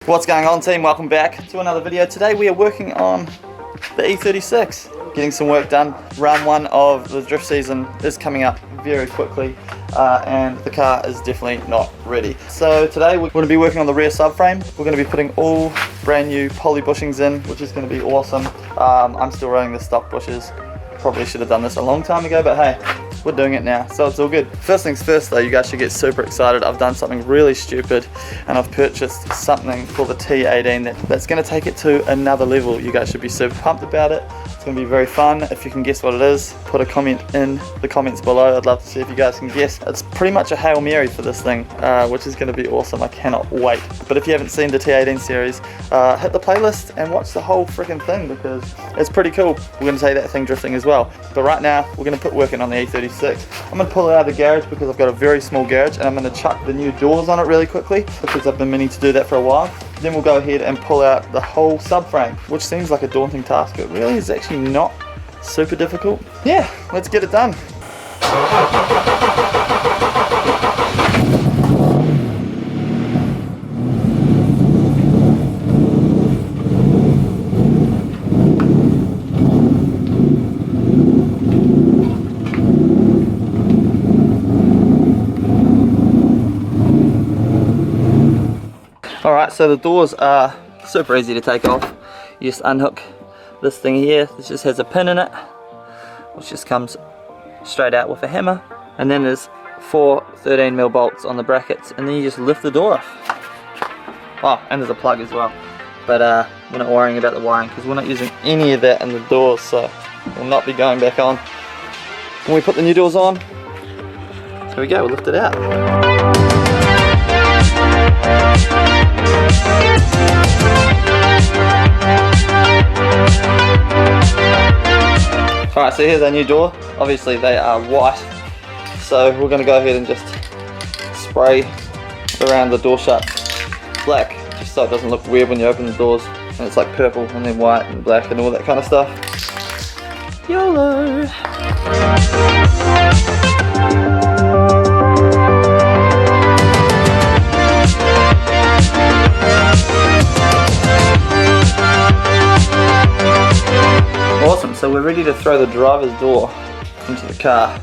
What's going on, team? Welcome back to another video. Today we are working on the E36, getting some work done. Round one of the drift season is coming up very quickly and the car is definitely not ready. So today we're going to be working on the rear subframe. We're going to be putting all brand new poly bushings in, which is going to be awesome. I'm still running the stock bushes. Probably should have done this a long time ago, but hey, we're doing it now, so it's all good. First things first though, you guys should get super excited. I've done something really stupid and I've purchased something for the T18 that's going to take it to another level. You guys should be super pumped about it. It's going to be very fun. If you can guess what it is, put a comment in the comments below. I'd love to see if you guys can guess. It's pretty much a Hail Mary for this thing, which is going to be awesome. I cannot wait. But if you haven't seen the T18 series, hit the playlist and watch the whole freaking thing because it's pretty cool. We're going to take that thing drifting as well. But right now, we're going to put working on the E36. I'm going to pull it out of the garage because I've got a very small garage and I'm going to chuck the new doors on it really quickly because I've been meaning to do that for a while. Then we'll go ahead and pull out the whole subframe, which seems like a daunting task, but really is actually not super difficult. Yeah, let's get it done. Alright, so the doors are super easy to take off. You just unhook this thing here. This just has a pin in it, which just comes straight out with a hammer. And then there's 4 13mm bolts on the brackets, and then you just lift the door off. Oh, and there's a plug as well. But we're not worrying about the wiring because we're not using any of that in the doors, so we'll not be going back on. When we put the new doors on, here we go, we'll lift it out. Alright, so here's our new door. Obviously they are white, so we're going to go ahead and just spray around the door shut black, just so it doesn't look weird when you open the doors and it's like purple and then white and black and all that kind of stuff. YOLO! Awesome, so we're ready to throw the driver's door into the car.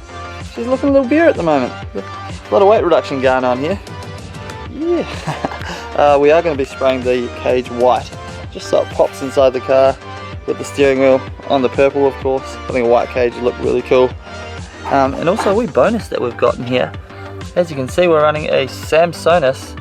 She's looking a little bare at the moment. A lot of weight reduction going on here. Yeah. We are going to be spraying the cage white, just so it pops inside the car with the steering wheel on the purple, of course. I think a white cage would look really cool. And also a wee bonus that we've gotten here. As you can see, we're running a Samsonus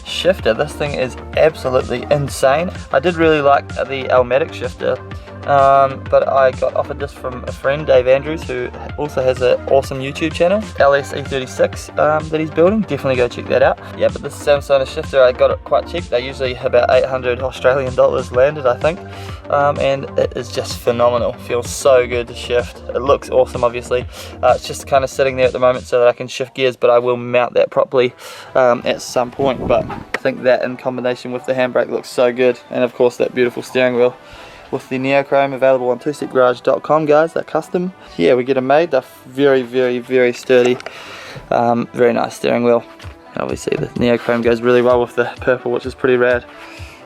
shifter. This thing is absolutely insane. I did really like the Elmatic shifter. But I got offered this from a friend, Dave Andrews, who also has an awesome YouTube channel, E36 that he's building. Definitely go check that out. Yeah, but this Samsung shifter, I got it quite cheap. They're usually about 800 Australian dollars landed, I think, and it is just phenomenal. Feels so good to shift. It looks awesome, obviously. It's just kind of sitting there at the moment so that I can shift gears, but I will mount that properly at some point. But I think that in combination with the handbrake looks so good, and of course that beautiful steering wheel with the Neochrome, available on twostepgarage.com, guys. They're custom. Yeah, we get them made. They're very, very, very sturdy. Very nice steering wheel. Obviously the Neochrome goes really well with the purple, which is pretty rad.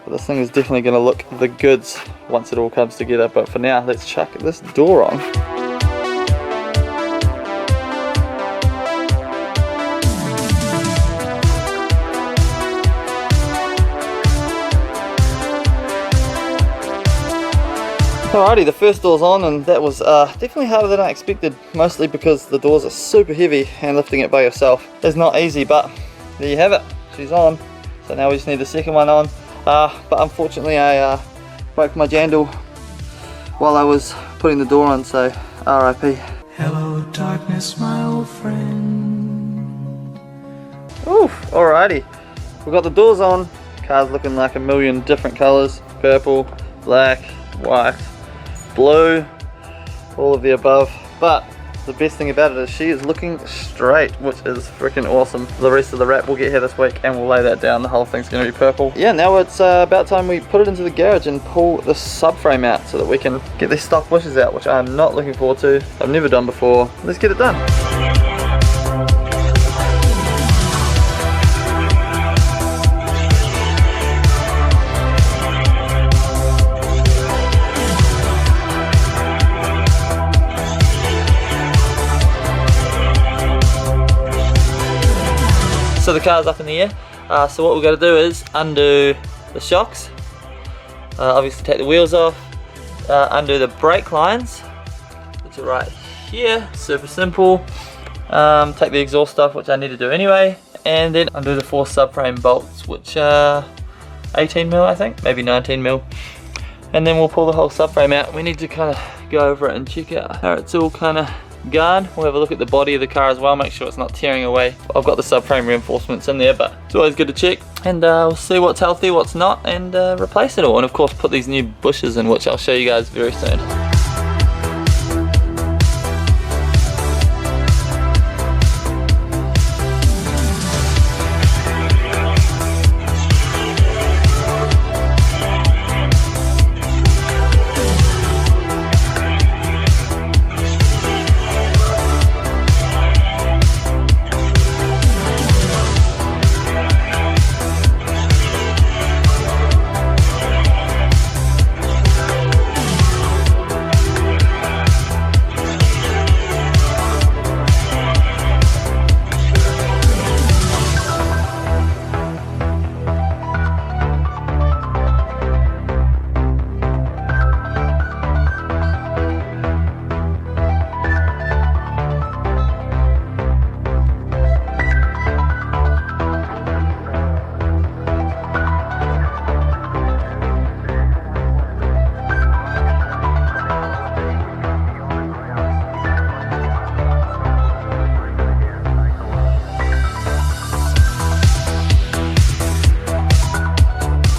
But this thing is definitely going to look the goods once it all comes together. But for now, let's chuck this door on. Alrighty, the first door's on, and that was definitely harder than I expected, mostly because the doors are super heavy and lifting it by yourself is not easy, but there you have it, she's on. So now we just need the second one on, but unfortunately I broke my jandal while I was putting the door on, so RIP. Hello darkness, my old friend. Oof, alrighty, we've got the doors on, car's looking like a million different colours, purple, black, white, blue, all of the above, but the best thing about it is she is looking straight, which is freaking awesome. The rest of the wrap will get here this week and we'll lay that down. The whole thing's going to be purple. Yeah, now it's about time we put it into the garage and pull the subframe out so that we can get these stock bushes out, which I'm not looking forward to. I've never done before. Let's get it done. So the car's up in the air. So what we're going to do is undo the shocks, obviously take the wheels off, undo the brake lines, which are right here, super simple. Take the exhaust off, which I need to do anyway, and then undo the 4 subframe bolts, which are 18mm I think, maybe 19mm. And then we'll pull the whole subframe out. We need to kind of go over it and check out how it's all kind of gone. We'll have a look at the body of the car as well, make sure it's not tearing away. I've got the subframe reinforcements in there, but it's always good to check. And we'll see what's healthy, what's not, and replace it all. And of course put these new bushes in, which I'll show you guys very soon.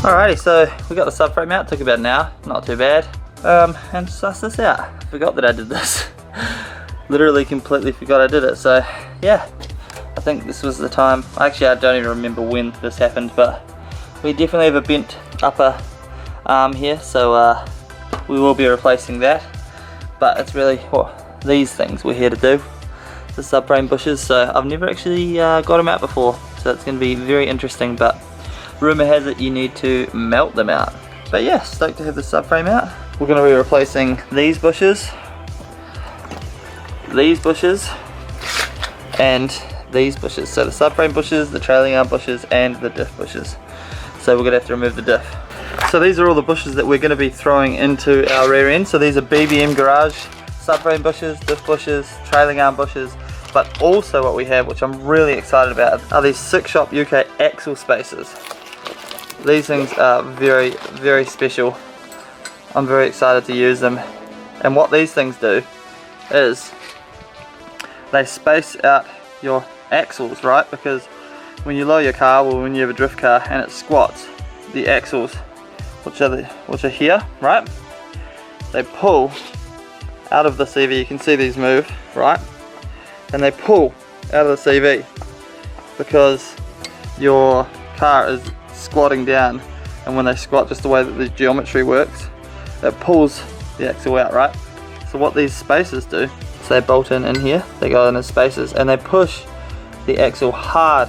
Alrighty, so we got the subframe out, took about an hour, not too bad. And suss this out. Forgot that I did this. Literally completely forgot I did it, so yeah. I think this was the time. Actually, I don't even remember when this happened, but we definitely have a bent upper arm here, so we will be replacing that. But it's really these things we're here to do, the subframe bushes. So I've never actually got them out before, so it's going to be very interesting. But rumour has it you need to melt them out. But yeah, stoked to have the subframe out. We're going to be replacing these bushes, and these bushes. So the subframe bushes, the trailing arm bushes, and the diff bushes. So we're going to have to remove the diff. So these are all the bushes that we're going to be throwing into our rear end. So these are BBM Garage subframe bushes, diff bushes, trailing arm bushes. But also what we have, which I'm really excited about, are these 6-shop UK axle spacers. These things are very, very special. I'm very excited to use them. And what these things do is they space out your axles, right? Because when you lower your car, or when you have a drift car and it squats, the axles, which are here, right? They pull out of the CV. You can see these move, right? And they pull out of the CV because your car is squatting down, and when they squat, just the way that the geometry works, it pulls the axle out, right? So what these spacers do, so they bolt in here, they go in as spacers, and they push the axle hard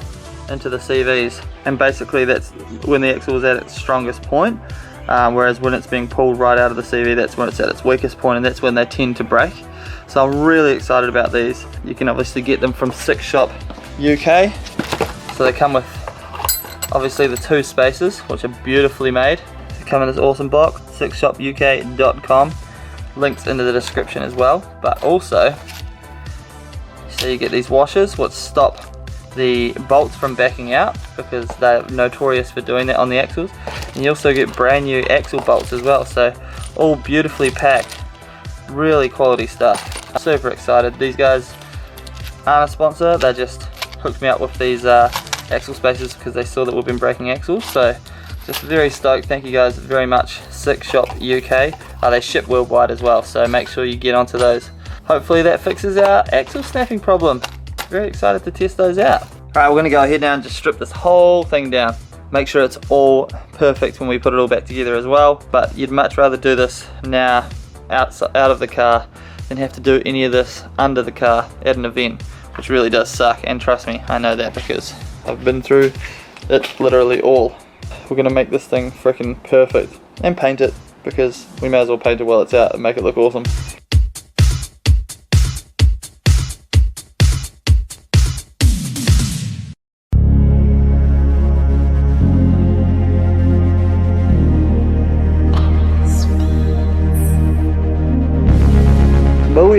into the CVs, and basically that's when the axle is at its strongest point, whereas when it's being pulled right out of the CV, that's when it's at its weakest point, and that's when they tend to break. So I'm really excited about these. You can obviously get them from 6-shop UK. So they come with obviously the 2 spacers, which are beautifully made. They come in this awesome box, 6shopuk.com. Links into the description as well. But also, so you get these washers which stop the bolts from backing out, because they're notorious for doing that on the axles. And you also get brand new axle bolts as well. So all beautifully packed, really quality stuff. I'm super excited. These guys aren't a sponsor, they just hooked me up with these axle spacers because they saw that we've been breaking axles. So just very stoked. Thank you guys very much. 6shop UK. They ship worldwide as well, so make sure you get onto those. Hopefully that fixes our axle snapping problem. Very excited to test those out. Alright, we're going to go ahead now and just strip this whole thing down. Make sure it's all perfect when we put it all back together as well. But you'd much rather do this now out of the car than have to do any of this under the car at an event, which really does suck. And trust me, I know that because I've been through it literally all. We're going to make this thing freaking perfect and paint it, because we may as well paint it while it's out and make it look awesome.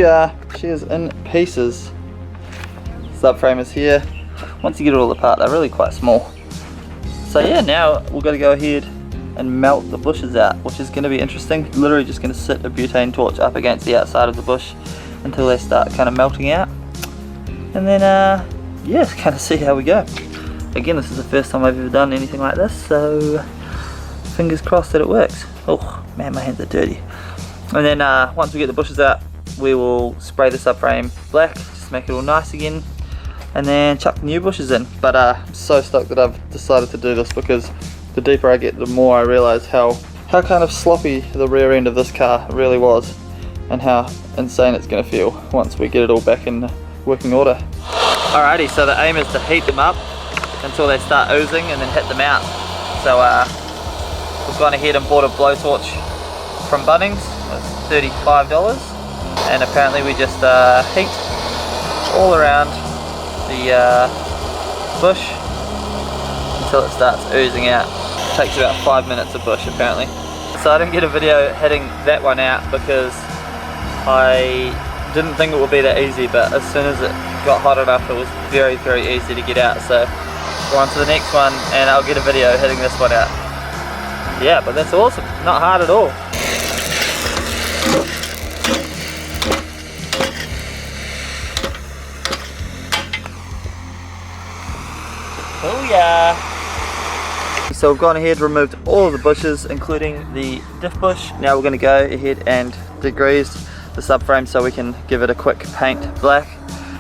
we are. She is in pieces. Subframe is here. Once you get it all apart, they're really quite small. So yeah, now we're going to go ahead and melt the bushes out, which is going to be interesting. Literally just going to sit a butane torch up against the outside of the bush until they start kind of melting out. And then yeah, kind of see how we go. Again, this is the first time I've ever done anything like this, so fingers crossed that it works. Oh man, my hands are dirty. And then once we get the bushes out, we will spray the subframe black, just to make it all nice again, and then chuck the new bushes in. But I'm so stoked that I've decided to do this, because the deeper I get, the more I realise how kind of sloppy the rear end of this car really was, and how insane it's going to feel once we get it all back in working order. Alrighty, so the aim is to heat them up until they start oozing and then hit them out. So we've gone ahead and bought a blowtorch from Bunnings. It's $35, and apparently we just heat all around the bush until it starts oozing out. It takes about 5 minutes a bush apparently. So I didn't get a video hitting that one out because I didn't think it would be that easy, but as soon as it got hot enough, it was very, very easy to get out. So we're on to the next one, and I'll get a video hitting this one out. Yeah, but that's awesome. Not hard at all. Oh yeah. So we've gone ahead, removed all of the bushes, including the diff bush. Now we're going to go ahead and degrease the subframe so we can give it a quick paint black,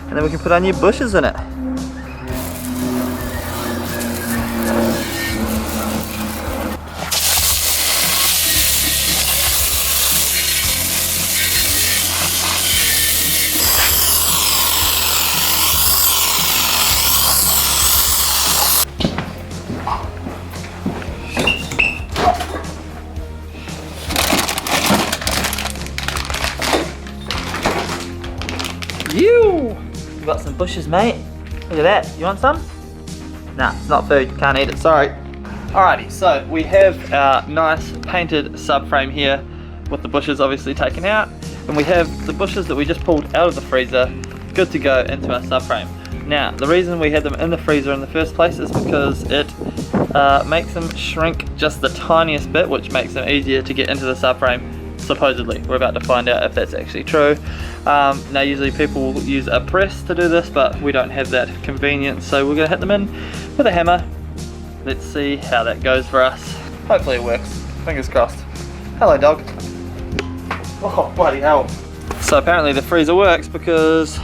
and then we can put our new bushes in it. We've got some bushes, mate. Look at that. You want some? Nah, it's not food. Can't eat it. Sorry. Alrighty, so we have our nice painted subframe here with the bushes obviously taken out, and we have the bushes that we just pulled out of the freezer good to go into our subframe. Now, the reason we had them in the freezer in the first place is because it makes them shrink just the tiniest bit, which makes them easier to get into the subframe. Supposedly. We're about to find out if that's actually true. Now usually people will use a press to do this, but we don't have that convenience, so we're going to hit them in with a hammer. Let's see how that goes for us. Hopefully it works. Fingers crossed. Hello dog. Oh bloody hell. So apparently the freezer works, because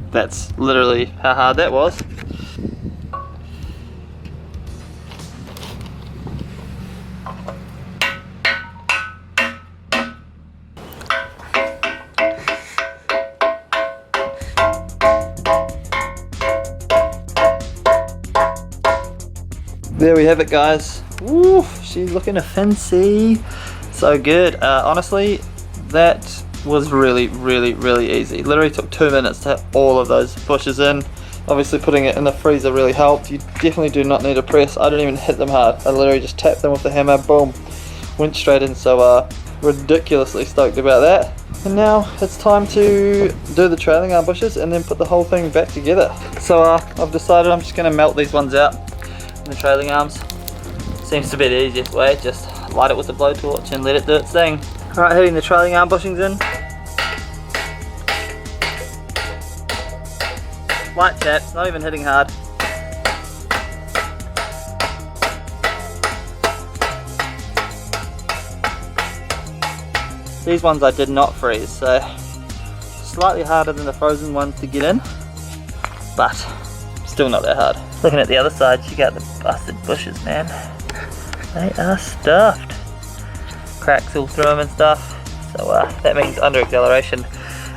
that's literally how hard that was. There we have it, guys. Woo, she's looking fancy. So good. Honestly, that was really, really, really easy. Literally took 2 minutes to hit all of those bushes in. Obviously putting it in the freezer really helped. You definitely do not need a press. I didn't even hit them hard. I literally just tapped them with the hammer, boom, went straight in. So ridiculously stoked about that. And now it's time to do the trailing arm bushes and then put the whole thing back together. So I've decided I'm just going to melt these ones out. The trailing arms seems to be the easiest way. Just light it with the blowtorch and let it do its thing. Alright, hitting the trailing arm bushings in. Light taps, not even hitting hard. These ones I did not freeze, so slightly harder than the frozen ones to get in, but still not that hard. Looking at the other side, you got the busted bushes, man. They are stuffed. Cracks all through them and stuff. So that means under acceleration,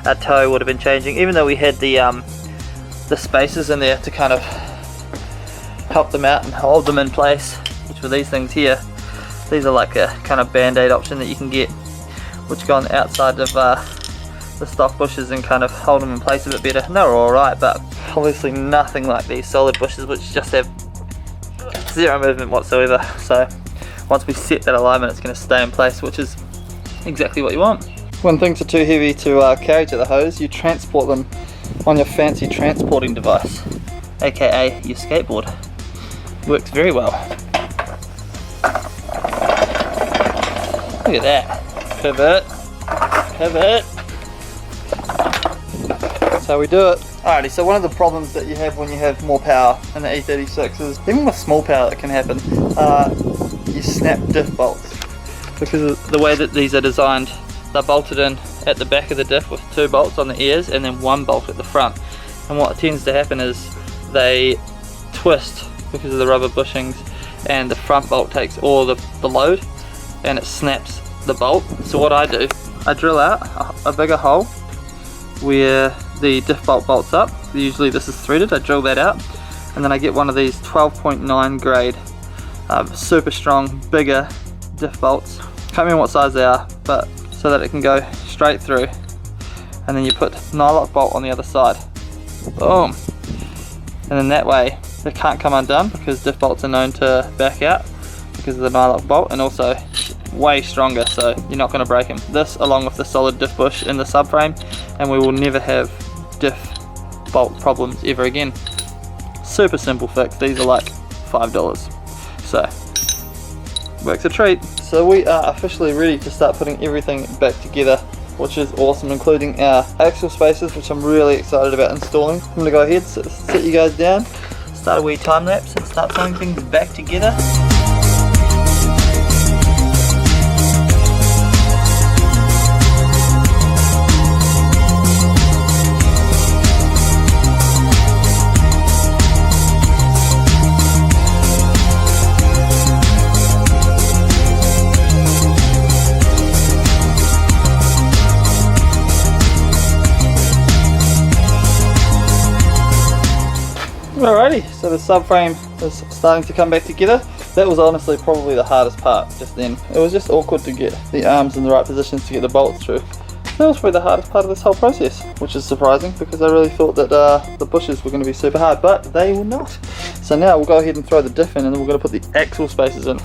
our toe would have been changing. Even though we had the spacers in there to kind of help them out and hold them in place, which were these things here. These are like a kind of band-aid option that you can get, which go on the outside of the stock bushes and kind of hold them in place a bit better. And they were alright, but obviously nothing like these solid bushes, which just have zero movement whatsoever. So once we set that alignment, it's going to stay in place, which is exactly what you want. When things are too heavy to carry to the hose, you transport them on your fancy transporting device, aka your skateboard. Works very well. Look at that. Pivot. Pivot. That's how we do it. Alrighty, so one of the problems that you have when you have more power in the E36 is, even with small power it can happen, you snap diff bolts. Because of the way that these are designed, they're bolted in at the back of the diff with 2 bolts on the ears and then 1 bolt at the front. And what tends to happen is they twist because of the rubber bushings, and the front bolt takes all the load and it snaps the bolt. So what I do, I drill out a bigger hole where the diff bolt bolts up. Usually this is threaded. I drill that out, and then I get one of these 12.9 grade super strong bigger diff bolts. Can't remember what size they are, but so that it can go straight through, and then you put nylock bolt on the other side. Boom. And then that way it can't come undone, because diff bolts are known to back out because of the nylock bolt, and also way stronger, so you're not going to break them. This along with the solid diff bush in the subframe, and we will never have diff bolt problems ever again. Super simple fix. These are like $5, so works a treat. So we are officially ready to start putting everything back together, which is awesome, including our axle spacers, which I'm really excited about installing. I'm going to go ahead, sit you guys down, start a wee time lapse and start putting things back together. Alrighty, so the subframe is starting to come back together. That was honestly probably the hardest part just then. It was just awkward to get the arms in the right positions to get the bolts through. That was probably the hardest part of this whole process, which is surprising because I really thought that the bushes were going to be super hard, but they were not. So now we'll go ahead and throw the diff in, and then we're going to put the axle spacers in.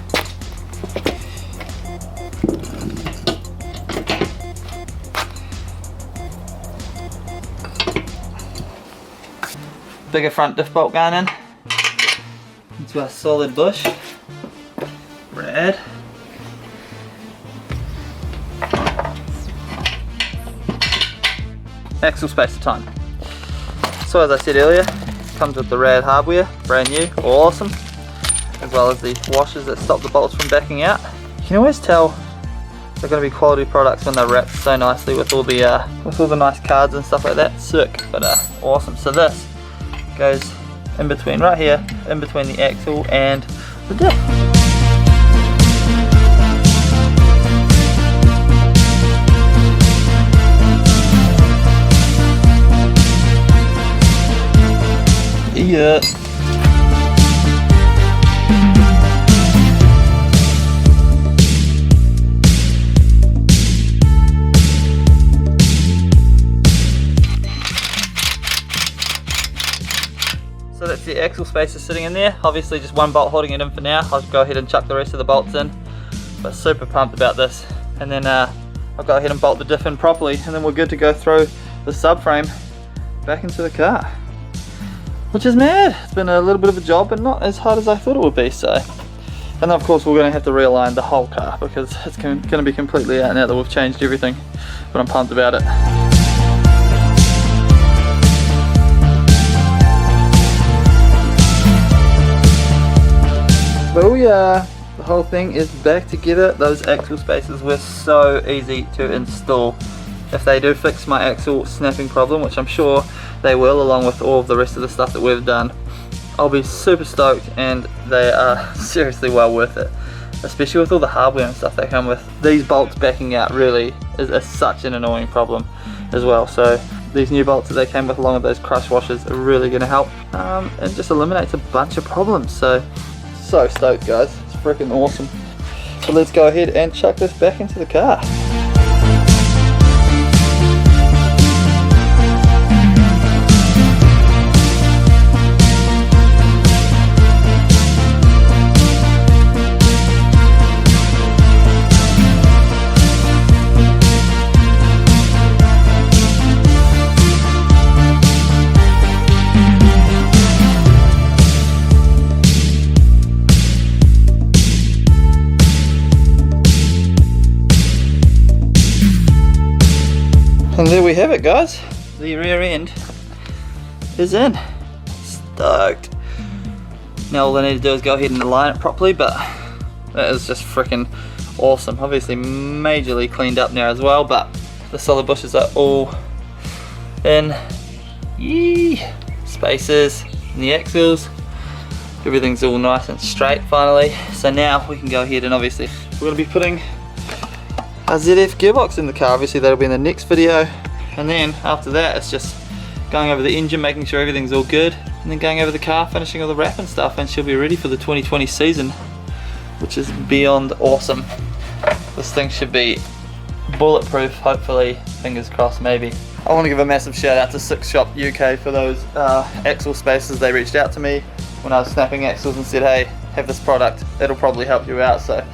Bigger front diff bolt going in into our solid bush. Rad. Axle spacer time. So as I said earlier, comes with the rad hardware, brand new, awesome, as well as the washers that stop the bolts from backing out. You can always tell they're going to be quality products when they're wrapped so nicely with all the nice cards and stuff like that. Sick, but awesome. So this goes in between, right here, in between the axle and the diff. Yeah. So that's the axle spacer sitting in there. Obviously just one bolt holding it in for now. I'll go ahead and chuck the rest of the bolts in. But super pumped about this. And then I'll go ahead and bolt the diff in properly, and then we're good to go throw the subframe back into the car. Which is mad. It's been a little bit of a job, but not as hard as I thought it would be. So, and then of course we're going to have to realign the whole car because it's going to be completely out now that we've changed everything. But I'm pumped about it. Booyah! The whole thing is back together. Those axle spacers were so easy to install. If they do fix my axle snapping problem, which I'm sure they will, along with all of the rest of the stuff that we've done, I'll be super stoked, and they are seriously well worth it. Especially with all the hardware and stuff they come with. These bolts backing out really is such an annoying problem as well. So these new bolts that they came with along with those crush washers are really going to help. And just eliminates a bunch of problems. So stoked guys, it's freaking awesome. So let's go ahead and chuck this back into the car. we have it, guys. The rear end is in. Stoked. Now all I need to do is go ahead and align it properly, but that is just freaking awesome. Obviously majorly cleaned up now as well, but the solid bushes are all in. Yee! Spacers and the axles. Everything's all nice and straight finally. So now we can go ahead and obviously we're going to be putting a ZF gearbox in the car. Obviously that'll be in the next video. And then after that it's just going over the engine, making sure everything's all good. And then going over the car, finishing all the wrap and stuff, and she'll be ready for the 2020 season, which is beyond awesome. This thing should be bulletproof, hopefully, fingers crossed maybe. I want to give a massive shout out to Six Shop UK for those axle spacers. They reached out to me when I was snapping axles and said, hey, have this product, it'll probably help you out. So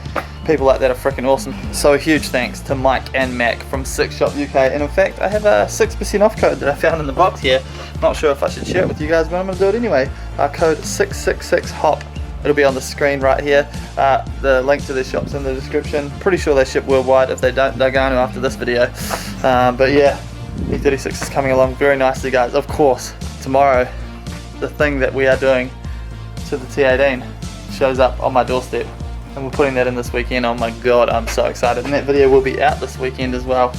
people like that are freaking awesome. So a huge thanks to Mike and Mac from Six Shop UK. And in fact, I have a 6% off code that I found in the box here. Not sure if I should share it with you guys, but I'm going to do it anyway. Code 666HOP. It'll be on the screen right here. The link to their shop's in the description. Pretty sure they ship worldwide. If they don't, they're going to after this video. But yeah, E36 is coming along very nicely, guys. Of course, tomorrow, the thing that we are doing to the T18 shows up on my doorstep. And we're putting that in this weekend. Oh my god, I'm so excited. And that video will be out this weekend as well.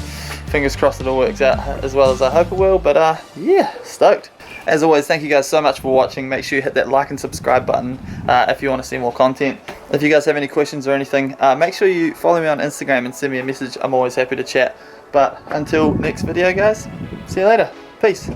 Fingers crossed it all works out as well as I hope it will. But yeah, stoked. As always, thank you guys so much for watching. Make sure you hit that like and subscribe button if you want to see more content. If you guys have any questions or anything, make sure you follow me on Instagram and send me a message. I'm always happy to chat. But until next video, guys, see you later. Peace.